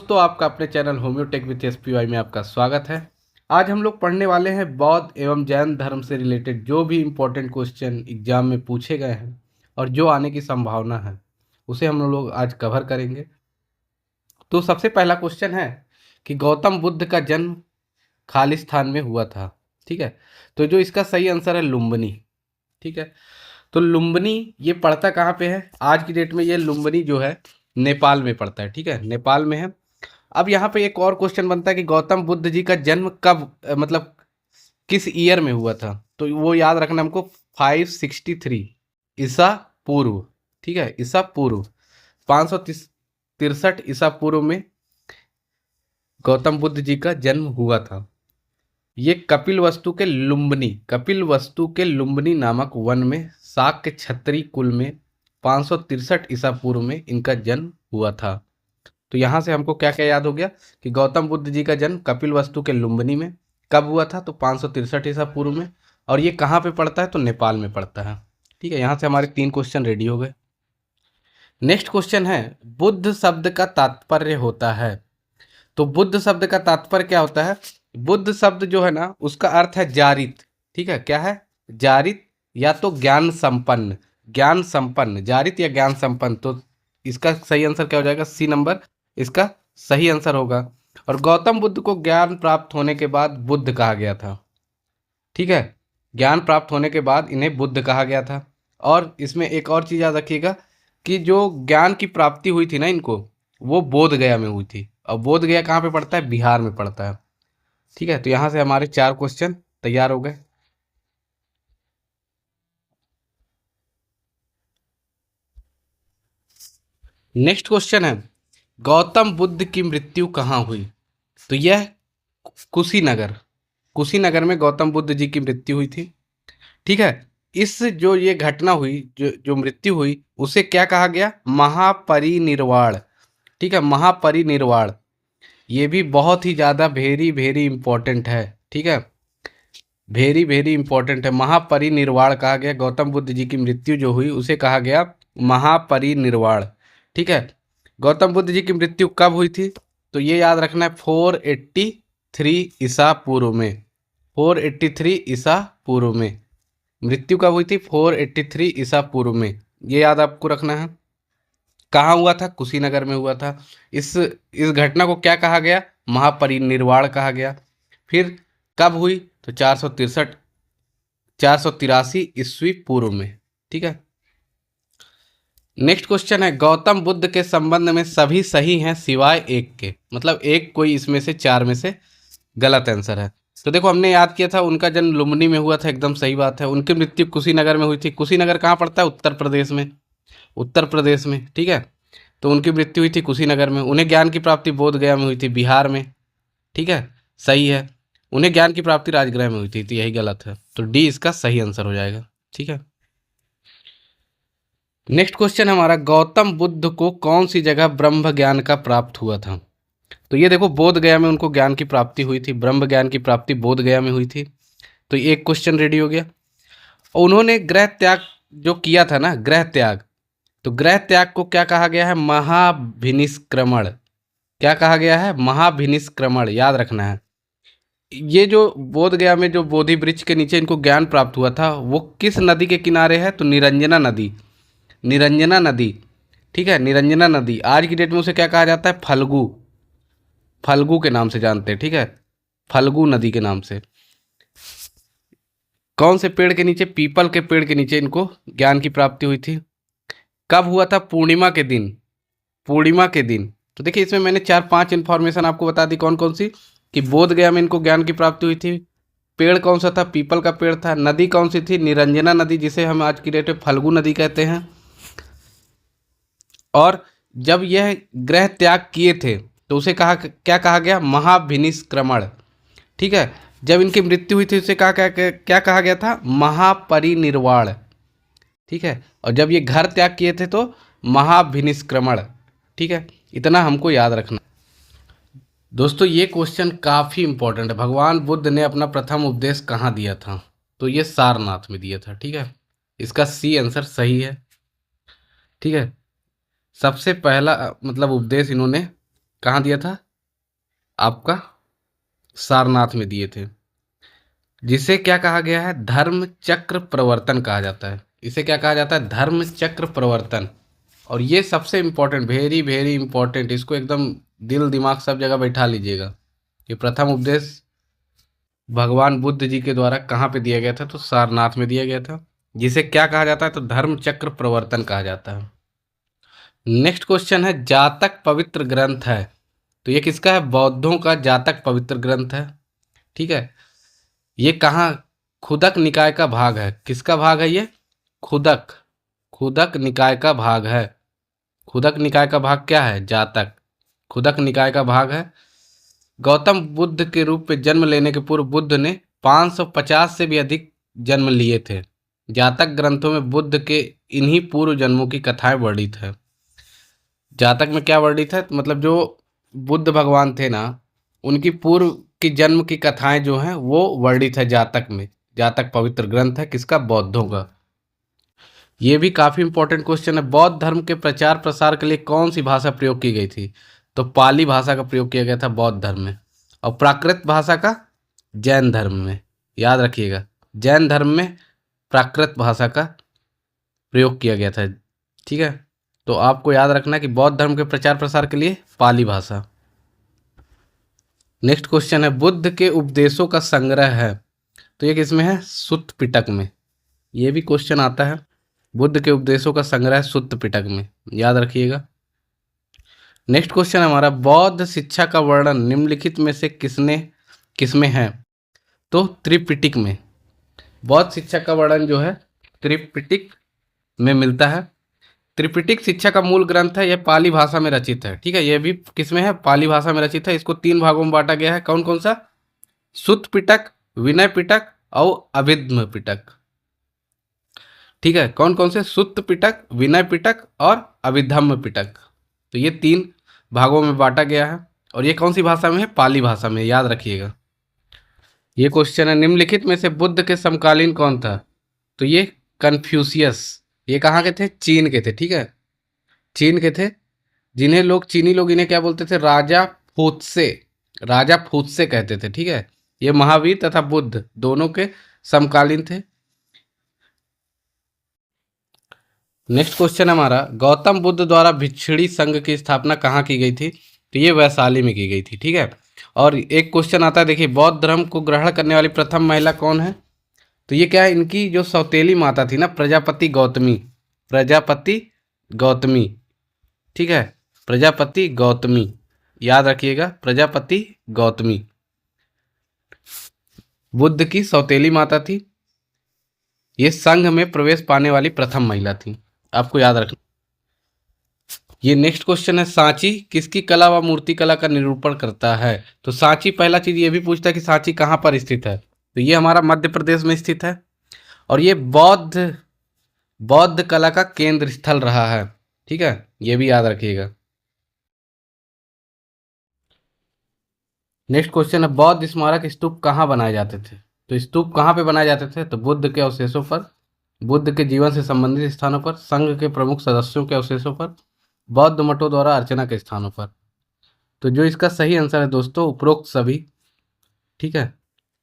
दोस्तों, आपका अपने चैनल होम्योटेक विथ एसपीवाई में आपका स्वागत है। आज हम लोग पढ़ने वाले हैं बौद्ध एवं जैन धर्म से रिलेटेड जो भी इम्पोर्टेंट क्वेश्चन एग्जाम में पूछे गए हैं और जो आने की संभावना है उसे हम लोग आज कवर करेंगे। तो सबसे पहला क्वेश्चन है कि गौतम बुद्ध का जन्म खालिस्तान में हुआ था। ठीक है, तो जो इसका सही आंसर है लुम्बिनी। ठीक है, तो लुम्बिनी ये पड़ता कहाँ पे है? आज की डेट में ये लुम्बिनी जो है नेपाल में पड़ता है। ठीक है, नेपाल में है। अब यहाँ पे एक और क्वेश्चन बनता है कि गौतम बुद्ध जी का जन्म कब मतलब किस ईयर में हुआ था? तो वो याद रखना हमको 563 ईसा पूर्व। ठीक है, ईसा पूर्व 563 ईसा पूर्व में गौतम बुद्ध जी का जन्म हुआ था। ये कपिल वस्तु के लुम्बिनी नामक वन में शाक्य क्षत्रिय कुल में 563 ईसा पूर्व में इनका जन्म हुआ था। तो यहाँ से हमको क्या क्या याद हो गया कि गौतम बुद्ध जी का जन्म कपिल वस्तु के लुम्बिनी में कब हुआ था? तो 563 ईसा पूर्व में। और ये कहाँ पे पड़ता है? तो नेपाल में पड़ता है। ठीक है, यहाँ से हमारे 3 क्वेश्चन रेडी हो गए। नेक्स्ट क्वेश्चन है, बुद्ध शब्द का तात्पर्य होता है। तो बुद्ध शब्द का तात्पर्य क्या होता है? बुद्ध शब्द जो है ना उसका अर्थ है जारित। ठीक है, क्या है? जारित या तो ज्ञान संपन्न, जारित या ज्ञान संपन्न। तो इसका सही आंसर क्या हो जाएगा? सी नंबर इसका सही आंसर होगा। और गौतम बुद्ध को ज्ञान प्राप्त होने के बाद बुद्ध कहा गया था। ठीक है, ज्ञान प्राप्त होने के बाद इन्हें बुद्ध कहा गया था। और इसमें एक और चीज़ याद रखिएगा कि जो ज्ञान की प्राप्ति हुई थी ना इनको, वो बोध गया में हुई थी। और बोध गया कहाँ पे पड़ता है? बिहार में पड़ता है। ठीक है, तो यहाँ से हमारे 4 क्वेश्चन तैयार हो गए। नेक्स्ट क्वेश्चन है, गौतम बुद्ध की मृत्यु कहाँ हुई? तो यह कुशीनगर में गौतम बुद्ध जी की मृत्यु हुई थी। ठीक है, इस जो ये घटना हुई, जो मृत्यु हुई, उसे क्या कहा गया? महापरिनिर्वाण। ठीक है, महापरिनिर्वाण। ये भी बहुत ही ज़्यादा वेरी वेरी इंपॉर्टेंट है। ठीक है, वेरी वेरी इंपॉर्टेंट है। महापरिनिर्वाण कहा गया। गौतम बुद्ध जी की मृत्यु जो हुई उसे कहा गया महापरिनिर्वाण। ठीक है, गौतम बुद्ध जी की मृत्यु कब हुई थी? तो ये याद रखना है 483 ईसा पूर्व में। 483 ईसा पूर्व में मृत्यु कब हुई थी? 483 ईसा पूर्व में। ये याद आपको रखना है। कहाँ हुआ था? कुशीनगर में हुआ था। इस घटना को क्या कहा गया? महापरिनिर्वाण कहा गया। फिर कब हुई? तो 483 ईस्वी पूर्व में। ठीक है, नेक्स्ट क्वेश्चन है, गौतम बुद्ध के संबंध में सभी सही हैं सिवाय एक के। मतलब एक कोई इसमें से 4 में से गलत आंसर है। तो देखो, हमने याद किया था उनका जन्म लुम्बिनी में हुआ था, एकदम सही बात है। उनकी मृत्यु कुशीनगर में हुई थी। कुशीनगर कहाँ पड़ता है? उत्तर प्रदेश में। ठीक है, तो उनकी मृत्यु हुई थी कुशीनगर में। उन्हें ज्ञान की प्राप्ति बोध गया में हुई थी, बिहार में। ठीक है, सही है। उन्हें ज्ञान की प्राप्ति राजगृह में हुई थी, तो यही गलत है। तो डी इसका सही आंसर हो जाएगा। ठीक है, नेक्स्ट क्वेश्चन हमारा, गौतम बुद्ध को कौन सी जगह ब्रह्म ज्ञान का प्राप्त हुआ था? तो ये देखो, बोध गया में उनको ज्ञान की प्राप्ति हुई थी। ब्रह्म ज्ञान की प्राप्ति बोध गया में हुई थी। तो एक क्वेश्चन रेडी हो गया। और उन्होंने गृह त्याग जो किया था ना, गृह त्याग, तो गृह त्याग को क्या कहा गया है? महाभिनिष्क्रमण। क्या कहा गया है? महाभिनिष्क्रमण। याद रखना है। ये जो बोध गया में जो बोधि वृक्ष के नीचे इनको ज्ञान प्राप्त हुआ था, वो किस नदी के किनारे है? तो निरंजना नदी। ठीक है, निरंजना नदी। आज की डेट में उसे क्या कहा जाता है? फल्गु के नाम से जानते हैं। ठीक है, फल्गु नदी के नाम से। कौन से पेड़ के नीचे? पीपल के पेड़ के नीचे इनको ज्ञान की प्राप्ति हुई थी। कब हुआ था? पूर्णिमा के दिन। तो देखिए, इसमें मैंने 4-5 इंफॉर्मेशन आपको बता दी। कौन कौन सी? कि बोध गया में इनको ज्ञान की प्राप्ति हुई थी। पेड़ कौन सा था? पीपल का पेड़ था। नदी कौन सी थी? निरंजना नदी, जिसे हम आज की डेट में फल्गु नदी कहते हैं। और जब यह गृह त्याग किए थे तो उसे क्या कहा गया? महाभिनिष्क्रमण। ठीक है, जब इनकी मृत्यु हुई थी उसे क्या कहा गया था? महापरिनिर्वाण। ठीक है, और जब ये घर त्याग किए थे तो महाभिनिष्क्रमण। ठीक है, इतना हमको याद रखना। दोस्तों, ये क्वेश्चन काफ़ी इंपॉर्टेंट है। भगवान बुद्ध ने अपना प्रथम उपदेश कहाँ दिया था? तो ये सारनाथ में दिया था। ठीक है, इसका सी आंसर सही है। ठीक है, सबसे पहला मतलब उपदेश इन्होंने कहाँ दिया था? आपका सारनाथ में दिए थे, जिसे क्या कहा गया है? धर्म चक्र प्रवर्तन कहा जाता है। इसे क्या कहा जाता है? धर्म चक्र प्रवर्तन। और ये सबसे इम्पोर्टेंट, वेरी वेरी इंपॉर्टेंट, इसको एकदम दिल दिमाग सब जगह बैठा लीजिएगा। ये प्रथम उपदेश भगवान बुद्ध जी के द्वारा कहाँ पे दिया गया था? तो सारनाथ में दिया गया था, जिसे क्या कहा जाता है? तो धर्म चक्र प्रवर्तन कहा जाता है। नेक्स्ट क्वेश्चन है, जातक पवित्र ग्रंथ है, तो ये किसका है? बौद्धों का जातक पवित्र ग्रंथ है। ठीक है, ये कहाँ? खुदक निकाय का भाग है। किसका भाग है ये? खुदक, खुदक निकाय का भाग है। खुदक निकाय का भाग क्या है? जातक, खुदक निकाय का भाग है। गौतम बुद्ध के रूप में जन्म लेने के पूर्व बुद्ध ने 550 से भी अधिक जन्म लिए थे। जातक ग्रंथों में बुद्ध के इन्हीं पूर्व जन्मों की कथाएं वर्णित है। जातक में क्या वर्णित है? मतलब जो बुद्ध भगवान थे ना, उनकी पूर्व की जन्म की कथाएं जो हैं वो वर्णित है जातक में। जातक पवित्र ग्रंथ है, किसका? बौद्धों का। ये भी काफी इंपॉर्टेंट क्वेश्चन है। बौद्ध धर्म के प्रचार प्रसार के लिए कौन सी भाषा प्रयोग की गई थी? तो पाली भाषा का प्रयोग किया गया था बौद्ध धर्म में। और प्राकृत भाषा का जैन धर्म में। याद रखिएगा, जैन धर्म में प्राकृत भाषा का प्रयोग किया गया था। ठीक है, तो आपको याद रखना कि बौद्ध धर्म के प्रचार प्रसार के लिए पाली भाषा। नेक्स्ट क्वेश्चन है, बुद्ध के उपदेशों का संग्रह है, तो ये किसमें है? सुत्त पिटक में। ये भी क्वेश्चन आता है, बुद्ध के उपदेशों का संग्रह सुत्त पिटक में, याद रखिएगा। नेक्स्ट क्वेश्चन हमारा, बौद्ध शिक्षा का वर्णन निम्नलिखित में से किसमें है? तो त्रिपिटक में। बौद्ध शिक्षा का वर्णन जो है त्रिपिटक में मिलता है। त्रिपिटक शिक्षा का मूल ग्रंथ है, यह पाली भाषा में रचित है। ठीक है, यह भी किसमें है? पाली भाषा में रचित है। इसको 3 भागों में बांटा गया है। कौन कौन सा? सुत्त पिटक, विनय पिटक और अभिधम्म पिटक। ठीक है, कौन कौन से? सुत्त पिटक, विनय पिटक और अभिधम्म पिटक। तो ये 3 भागों में बांटा गया है। और ये कौन सी भाषा में है? पाली भाषा में, याद रखिएगा। ये क्वेश्चन है, निम्नलिखित में से बुद्ध के समकालीन कौन था? तो ये कन्फ्यूशियस। ये कहाँ के थे? चीन के थे। ठीक है, चीन के थे, चीनी लोग इन्हें क्या बोलते थे? राजा फूत्से, राजा फूत्से कहते थे। ठीक है, ये महावीर तथा बुद्ध दोनों के समकालीन थे। नेक्स्ट क्वेश्चन हमारा, गौतम बुद्ध द्वारा भिक्षुणी संघ की स्थापना कहाँ की गई थी? तो ये वैशाली में की गई थी। ठीक है, और एक क्वेश्चन आता है, देखिए, बौद्ध धर्म को ग्रहण करने वाली प्रथम महिला कौन है? तो ये क्या है? इनकी जो सौतेली माता थी ना, प्रजापति गौतमी, प्रजापति गौतमी। ठीक है, प्रजापति गौतमी, याद रखिएगा, प्रजापति गौतमी बुद्ध की सौतेली माता थी। ये संघ में प्रवेश पाने वाली प्रथम महिला थी, आपको याद रखना। ये नेक्स्ट क्वेश्चन है, सांची किसकी कला व मूर्ति कला का निरूपण करता है? तो सांची, पहला चीज ये भी पूछता है कि सांची कहाँ पर स्थित है? तो ये हमारा मध्य प्रदेश में स्थित है। और ये बौद्ध कला का केंद्र स्थल रहा है। ठीक है, ये भी याद रखिएगा। नेक्स्ट क्वेश्चन है, बौद्ध स्मारक स्तूप कहाँ बनाए जाते थे? तो स्तूप कहाँ पे बनाए जाते थे? तो बुद्ध के अवशेषों पर, बुद्ध के जीवन से संबंधित स्थानों पर, संघ के प्रमुख सदस्यों के अवशेषों पर, बौद्ध मठों द्वारा अर्चना के स्थानों पर। तो जो इसका सही आंसर है दोस्तों, उपरोक्त सभी। ठीक है,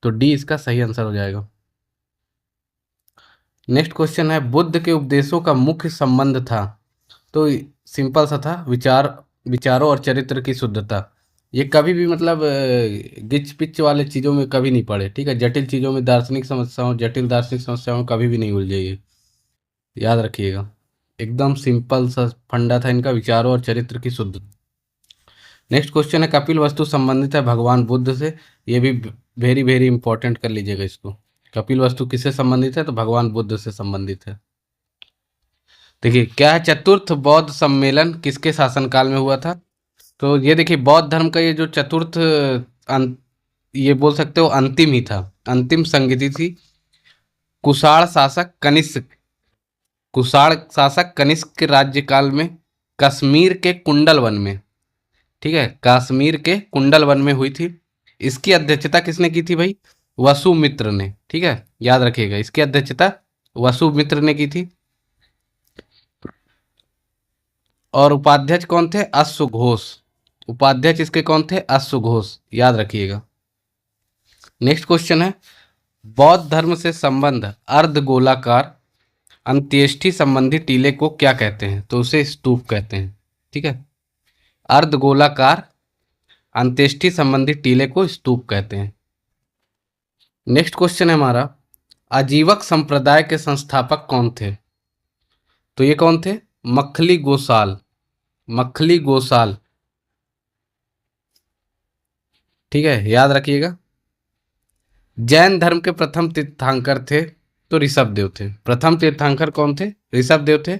तो डी इसका सही आंसर हो जाएगा। नेक्स्ट क्वेश्चन है, बुद्ध के उपदेशों का मुख्य संबंध था? तो सिंपल सा था, विचारों और चरित्र की शुद्धता। ये कभी भी मतलब गिच पिच वाले चीज़ों में कभी नहीं पड़े। ठीक है, जटिल चीज़ों में, जटिल दार्शनिक समस्याओं में कभी भी नहीं उलझेगी, याद रखिएगा। एकदम सिंपल सा फंडा था इनका, विचारों और चरित्र की शुद्धता। नेक्स्ट क्वेश्चन है, कपिल वस्तु संबंधित है भगवान बुद्ध से। ये भी वेरी वेरी इंपॉर्टेंट कर लीजिएगा इसको। कपिल वस्तु किससे संबंधित है? तो भगवान बुद्ध से संबंधित है। देखिए, क्या है, चतुर्थ बौद्ध सम्मेलन किसके शासनकाल में हुआ था? तो ये देखिए, बौद्ध धर्म का ये जो चतुर्थ ये बोल सकते हो अंतिम ही था, अंतिम संगति थी। कुषाण शासक कनिष्क के राज्यकाल में कश्मीर के कुंडल वन में। ठीक है, कश्मीर के कुंडल वन में हुई थी। इसकी अध्यक्षता किसने की थी भाई? वसुमित्र ने। ठीक है, याद रखिएगा, इसकी अध्यक्षता वसुमित्र ने की थी। और उपाध्यक्ष कौन थे? अश्वघोष। उपाध्यक्ष इसके कौन थे? अश्व घोष, याद रखिएगा। नेक्स्ट क्वेश्चन है, बौद्ध धर्म से संबंध अर्धगोलाकार अंत्येष्टि संबंधी टीले को क्या कहते हैं? तो उसे स्तूप कहते हैं। ठीक है, अर्धगोलाकार अंत्येष्टि संबंधी टीले को स्तूप कहते हैं। नेक्स्ट क्वेश्चन है हमारा, आजीवक संप्रदाय के संस्थापक कौन थे? तो ये कौन थे? मखली गोसाल, मखली गोसाल। ठीक है, याद रखिएगा। जैन धर्म के प्रथम तीर्थंकर थे तो ऋषभदेव थे। प्रथम तीर्थंकर कौन थे? ऋषभदेव थे।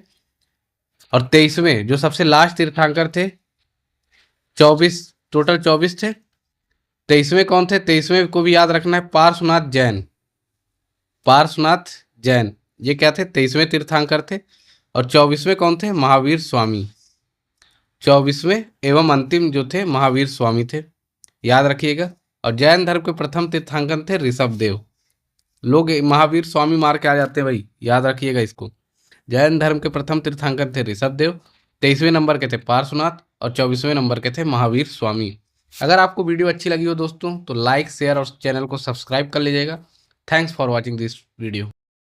और 23वें जो सबसे लास्ट तीर्थंकर थे, 24, टोटल 24 थे। 23वें कौन थे? 23वें को भी याद रखना है, पार्श्वनाथ जैन। पार्श्वनाथ जैन ये क्या थे? 23वें तीर्थंकर थे। और 24वें कौन थे? महावीर स्वामी। 24वें एवं अंतिम जो थे महावीर स्वामी थे, याद रखिएगा। और जैन धर्म के प्रथम तीर्थंकर थे ऋषभदेव। लोग महावीर स्वामी मार के आ जाते हैं भाई, याद रखिएगा इसको। जैन धर्म के प्रथम तीर्थंकर थे ऋषभदेव, 23वें नंबर के थे पार्श्वनाथ और 24वें नंबर के थे महावीर स्वामी। अगर आपको वीडियो अच्छी लगी हो दोस्तों तो लाइक, शेयर और चैनल को सब्सक्राइब कर लीजिएगा। Thanks for watching this video.